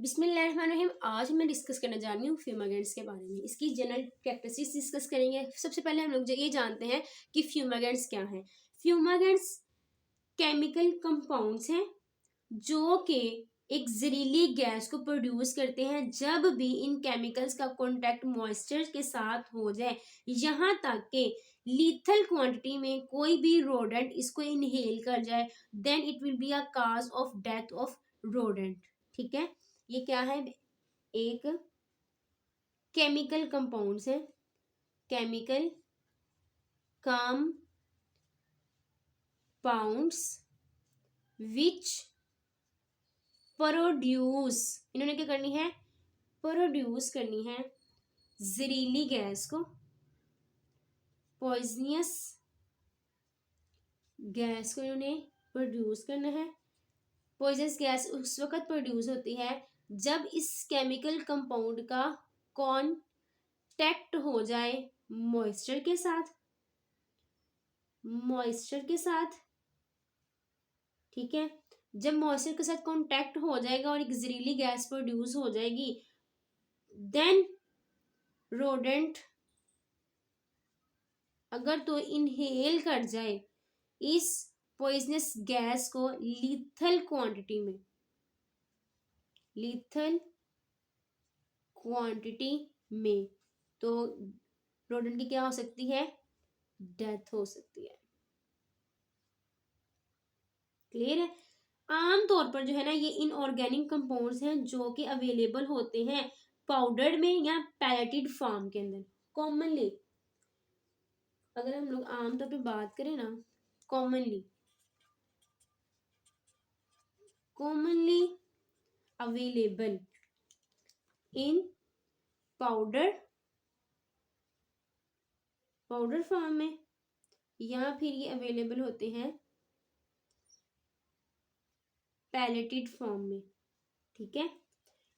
बिस्मिल्लाहिर्रहमानिर्रहीम। आज मैं डिस्कस करना जा रही हूँ फ्यूमागेंट्स के बारे में। इसकी जनरल कैरेक्टरिस्टिक्स डिस्कस करेंगे। सबसे पहले हम लोग ये जानते हैं कि फ्यूमागेंट्स क्या हैं। फ्यूमागेंट्स केमिकल कंपाउंड्स हैं जो कि एक जहरीली गैस को प्रोड्यूस करते हैं जब भी इन केमिकल्स का कॉन्टैक्ट मॉइस्चर के साथ हो जाए, यहाँ तक कि लीथल क्वांटिटी में कोई भी रोडेंट इसको इनहेल कर जाए, then it will be a cause of death of rodent. ठीक है, ये क्या है? एक केमिकल कंपाउंड्स है, केमिकल कंपाउंड्स विच प्रोड्यूस, इन्होंने क्या करनी है? प्रोड्यूस करनी है जहरीली गैस को, पॉइजनियस गैस को इन्होंने प्रोड्यूस करना है। पॉइजनस गैस उस वक्त प्रोड्यूस होती है जब इस केमिकल कंपाउंड का कांटेक्ट हो जाए मॉइस्चर के साथ, ठीक है। जब मॉइस्चर के साथ कांटेक्ट हो जाएगा और एक जहरीली गैस प्रोड्यूस हो जाएगी, देन रोडेंट अगर तो इनहेल कर जाए इस पॉइजनस गैस को लीथल क्वांटिटी में, तो रोडेंट की क्या हो सकती है? डेथ हो सकती है। क्लियर है? आमतौर पर जो है ना, ये इनऑर्गेनिक कंपाउंड्स हैं जो कि अवेलेबल होते हैं पाउडर्ड में या पैलेटेड फॉर्म के अंदर। कॉमनली अगर हम लोग आमतौर पे बात करें ना, commonly available in powder form में, या फिर ये अवेलेबल होते हैं पैलेटेड फॉर्म में। ठीक है,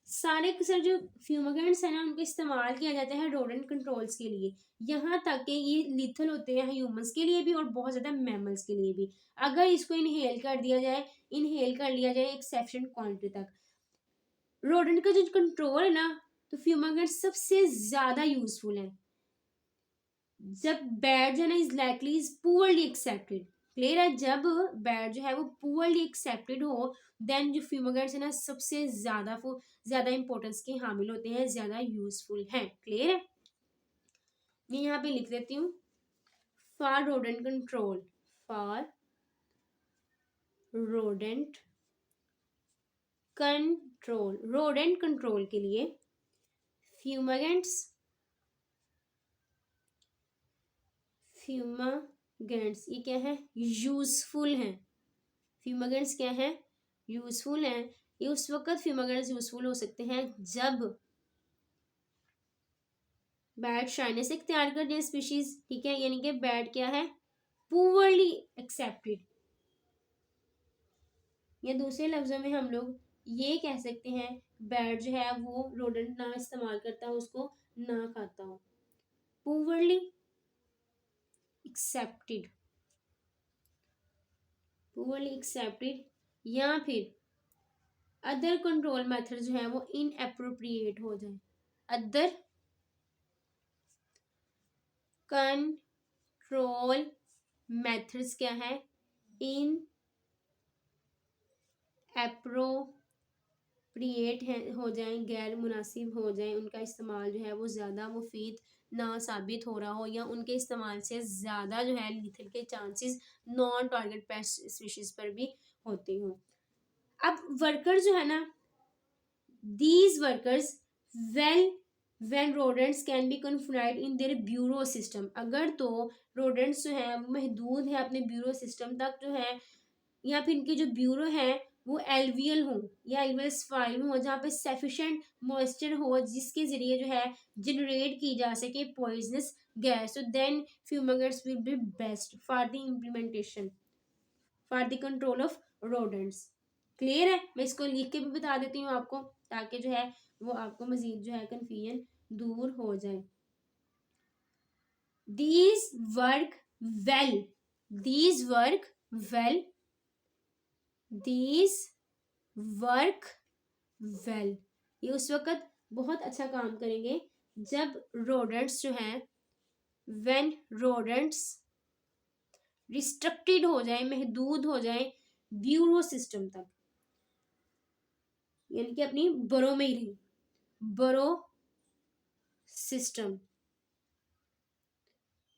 सारे के सारे जो फ्यूमागेंट्स है ना, उनका इस्तेमाल किया जाता है रोडेंट कंट्रोल्स के लिए, यहाँ तक कि ये लीथल होते हैं ह्यूमंस के लिए भी और बहुत ज्यादा मैमल्स के लिए भी। अगर इसको इनहेल कर लिया जाए एक सफिशिएंट क्वांटिटी तक, रोडेंट का जो कंट्रोल है ना, तो फ्यूमागेंट्स सबसे ज्यादा यूजफुल है जब बैड जो है ना is likely is poorly accepted. Clear है? जब बैड जो है वो पुअरली एक्सेप्टेड हो, देन जो फ्यूमागेंट्स है ना सबसे ज्यादा इंपॉर्टेंस के हामिल होते हैं, ज्यादा यूजफुल हैं। क्लियर है? मैं यहाँ पे लिख देती हूँ फॉर रोडेंट कंट्रोल के लिए फ्यूमागेंट्स ये क्या है? यूजफुल हैं। फ्यूमागेंट्स क्या है? यूजफुल हैं। ये उस वक्त फ्यूमागेंट्स यूजफुल हो सकते हैं जब बैड शाइनेस इख्तियार कर जाए स्पीशीज। ठीक है, यानी कि बैड क्या है? पुअरली एक्सेप्टेड, या दूसरे लफ्जों में हम लोग ये कह सकते हैं बैड जो है वो रोडेंट ना इस्तेमाल करता हो, उसको ना खाता हो। पुअरली एक्सेप्टेड या फिर अदर कंट्रोल मेथड जो है वो इनएप्रोप्रिएट हो जाए। अदर कंट्रोल मेथड्स क्या है? इन एप्रोप्रिएट हो जाए, गैर मुनासिब हो जाए, उनका इस्तेमाल जो है वो ज़्यादा मुफीद ना साबित हो रहा हो, या उनके इस्तेमाल से ज़्यादा जो है लीथल के chances non target paste species पर भी होती हों। अब वर्कर जो है ना, these workers when rodents can be confined in their bureau system, अगर तो rodents जो है वो महदूद है अपने ब्यूरो सिस्टम तक जो है, या फिर इनके जो ब्यूरो है वो एल्वियल हो या एल्वियल स्पाइल हो, जहाँ पे सफिशिएंट मॉइस्चर हो जिसके जरिए जो है जनरेट की जा सके पॉइजनस गैस, तो then fumigants will be best for the implementation for the control of rodents. Clear है? मैं इसको लिख के भी बता देती हूँ आपको, ताकि जो है वो आपको मजीद जो है कंफ्यूजन दूर हो जाए। These work well. These work well. ये उस वक्त बहुत अच्छा काम करेंगे जब रोडेंट्स जो हैं, व्हेन रोडेंट्स रिस्ट्रिक्टेड हो जाए, महदूद हो जाए ब्यूरो सिस्टम तक, यानी कि अपनी बरो में ही रहे, बरो सिस्टम,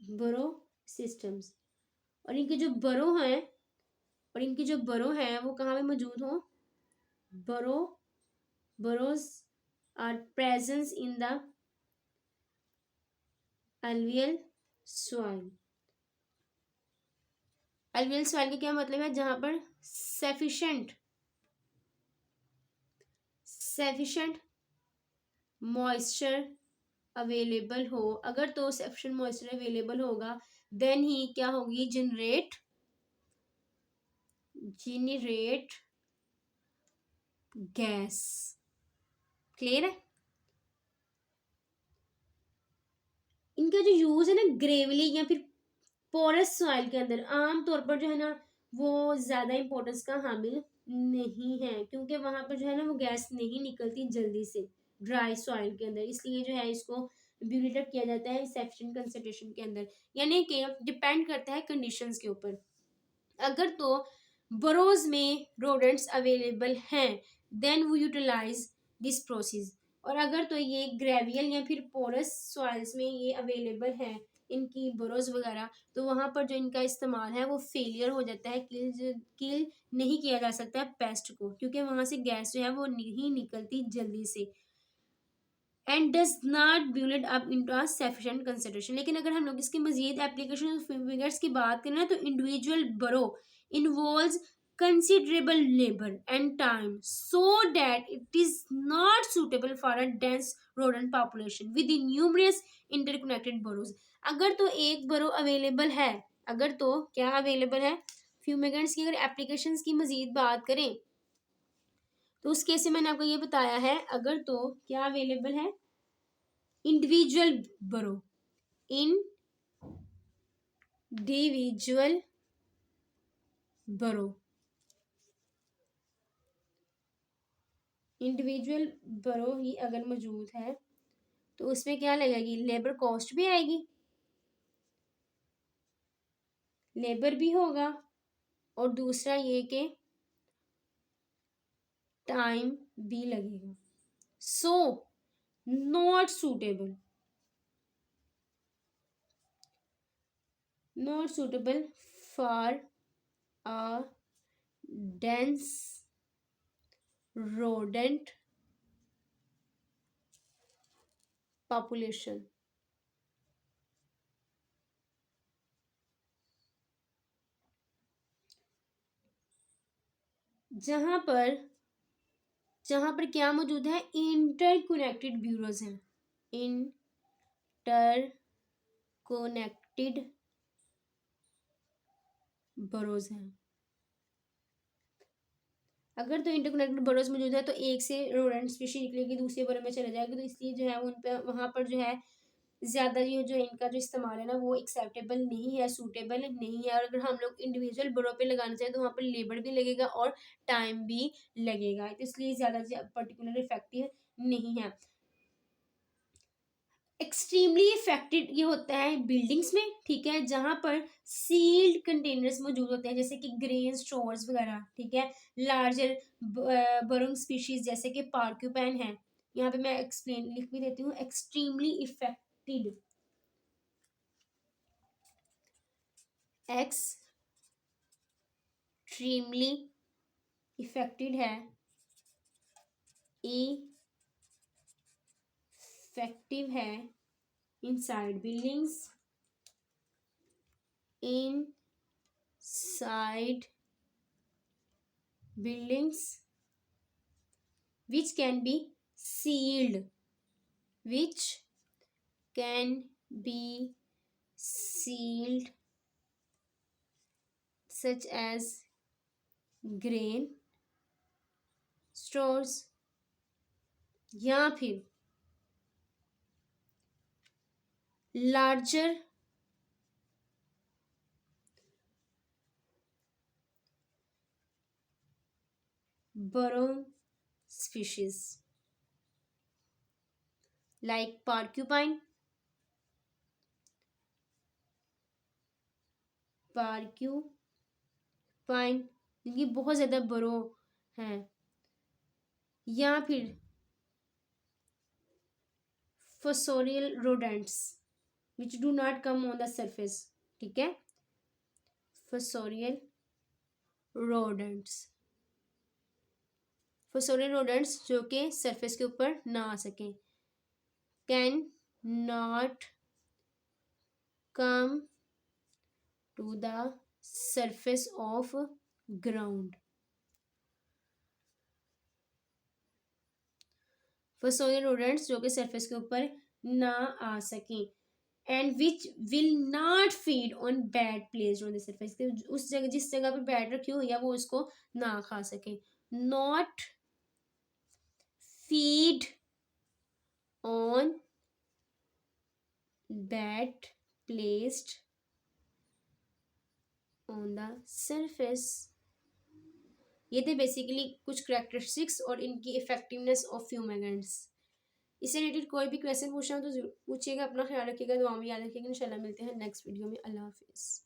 बरो सिस्टम्स। और इनके जो बरो हैं, और इनकी जो बरो हैं वो कहाँ पे मौजूद हो, burrow, burrows are presence in the alveolar soil। alveolar soil का क्या मतलब है, जहां पर sufficient मॉइस्चर अवेलेबल हो। अगर तो सफिशिएंट मॉइस्चर अवेलेबल होगा देन ही क्या होगी, जेनरेट गैस। क्लियर है। इनका जो यूज है ना ग्रेवली या फिर पोरस सॉइल के अंदर, आम तौर पर जो है ना वो ज्यादा इंपॉर्टेंस का हामिल नहीं है, क्योंकि वहां पर जो है ना वो गैस नहीं निकलती जल्दी से ड्राई सॉइल के अंदर, इसलिए जो है इसको बिल्ड अप किया जाता है सफिशिएंट कंसंट्रेशन के अंदर। यानी कि डिपेंड करता है कंडीशंस के ऊपर। अगर तो बरोज में रोडेंट्स अवेलेबल हैं देन वो यूटिलाइज दिस प्रोसेस, और अगर तो ये ग्रेवियल या फिर पोरस सॉइल्स में ये अवेलेबल है इनकी बरोज वगैरह, तो वहां पर जो इनका इस्तेमाल है वो फेलियर हो जाता है, किल नहीं किया जा सकता है पेस्ट को, क्योंकि वहां से गैस जो है वो नहीं निकलती जल्दी से, and does not build up into a sufficient concentration. लेकिन अगर हम लोग इसकी मजीद एप्लीकेशन फिगर्स की बात करें ना, तो इंडिविजुअल बरो involves considerable labor and time so that it is not suitable for a dense rodent population with the numerous interconnected burrows। अगर तो एक बरो अवेलेबल है, अगर तो क्या अवेलेबल है, फ्यूमिगेंट्स की अगर एप्लीकेशंस की मजीद बात करें तो उस केस में मैंने आपको ये बताया है, अगर तो क्या अवेलेबल है, इंडिविजुअल बरो, इंडिविजुअल बरो, इंडिविजुअल बरो ही अगर मौजूद है तो उसमें क्या लगेगी, लेबर कॉस्ट भी आएगी, लेबर भी होगा, और दूसरा ये कि टाइम भी लगेगा। So not suitable, not suitable for a dense rodent population। जहां पर क्या मौजूद है, इंटरकनेक्टेड ब्यूरोज हैं, इंटरकनेक्टेड बरोज हैं। अगर तो इंटरकनेक्टेड बरोज मौजूद है तो एक से रोडेंट स्पीशीज निकलेगी, दूसरे बरो में चला जाएगा, तो इसलिए जो है उन पे वहां पर जो है ज्यादा ये जो इनका जो इस्तेमाल है ना वो एक्सेप्टेबल नहीं है, सूटेबल नहीं है। और अगर हम लोग इंडिविजुअल बरो पे लगाना चाहें तो वहाँ पर लेबर भी लगेगा और टाइम भी लगेगा, तो इसलिए ज्यादा पर्टिकुलर इफेक्टिव नहीं है। एक्सट्रीमली इफेक्टेड ये होता है बिल्डिंग्स में, ठीक है, जहां पर सील्ड कंटेनर्स मौजूद होते हैं जैसे कि ग्रेन स्टोर्स वगैरह, ठीक है, लार्जर बरोंग स्पीशीज जैसे कि पार्क्यूपैन है। यहाँ पे मैं एक्सप्लेन लिख भी देती हूँ, एक्सट्रीमली इफेक्टेड, एक्सट्रीमली इफेक्टेड है, इफेक्टिव है inside buildings, inside buildings which can be sealed, which can be sealed such as grain stores, या फिर larger burrow species। like porcupine, जिनकी बहुत ज़्यादा बरो हैं, या फिर fossorial rodents which do not come on the surface, ठीक है, fossorial rodents, जो कि सरफेस के ऊपर ना आ सकें, can not come to the surface of ground, fossorial rodents जो कि सरफेस के ऊपर ना आ सकें, and which will not feed on bad place on the surface, उस जगह जिस जगह पे बैड रखी हुई है वो उसको ना खा सके, not feed on bad placed on the surface. ये थे बेसिकली कुछ करेक्टरिस्टिक्स और इनकी इफेक्टिवनेस ऑफ फ्यूमेगेंट्स। इससे रिलेटेड कोई भी क्वेश्चन पूछना हो तो जरूर पूछिएगा। अपना ख्याल रखिएगा, दुआ में याद रखिएगा। इंशाल्लाह मिलते हैं नेक्स्ट वीडियो में। अल्लाह हाफिज़।